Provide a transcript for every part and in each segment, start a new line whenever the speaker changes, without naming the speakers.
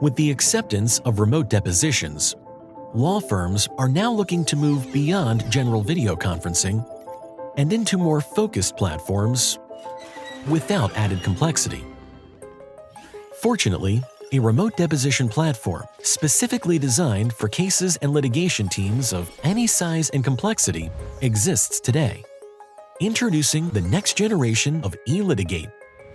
With the acceptance of remote depositions, law firms are now looking to move beyond general video conferencing and into more focused platforms without added complexity. Fortunately, a remote deposition platform specifically designed for cases and litigation teams of any size and complexity exists today. Introducing the next generation of eLitigate,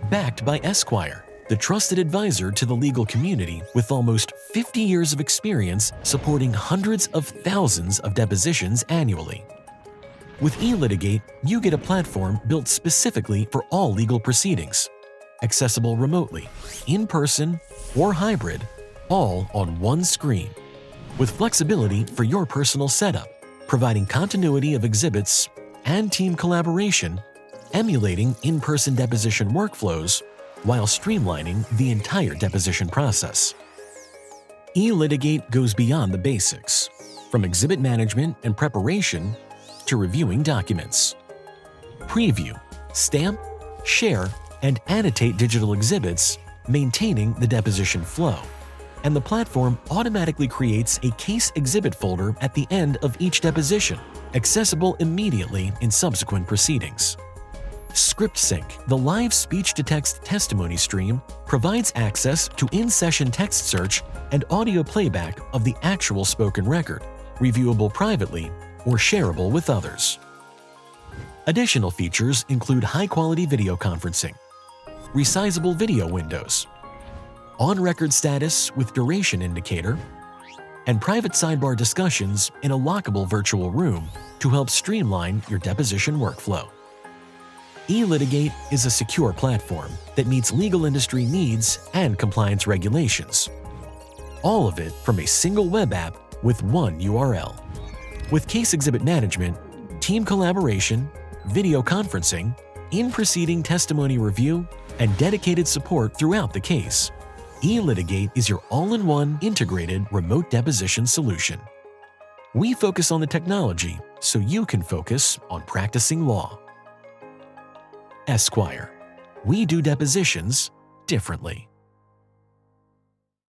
backed by Esquire, the trusted advisor to the legal community with almost 50 years of experience supporting hundreds of thousands of depositions annually. With eLitigate, you get a platform built specifically for all legal proceedings, accessible remotely, in person, or hybrid, all on one screen, with flexibility for your personal setup, providing continuity of exhibits and team collaboration, emulating in-person deposition workflows, while streamlining the entire deposition process. eLitigate goes beyond the basics, from exhibit management and preparation to reviewing documents. Preview, stamp, share, and annotate digital exhibits, maintaining the deposition flow. And the platform automatically creates a case exhibit folder at the end of each deposition, accessible immediately in subsequent proceedings. Script Sync, the live speech-to-text testimony stream, provides access to in-session text search and audio playback of the actual spoken record, reviewable privately or shareable with others. Additional features include high-quality video conferencing, resizable video windows, on-record status with duration indicator, and private sidebar discussions in a lockable virtual room to help streamline your deposition workflow. eLitigate is a secure platform that meets legal industry needs and compliance regulations. All of it from a single web app with one URL. With case exhibit management, team collaboration, video conferencing, in-proceeding testimony review, and dedicated support throughout the case, eLitigate is your all-in-one integrated remote deposition solution. We focus on the technology so you can focus on practicing law. Esquire. We do depositions differently.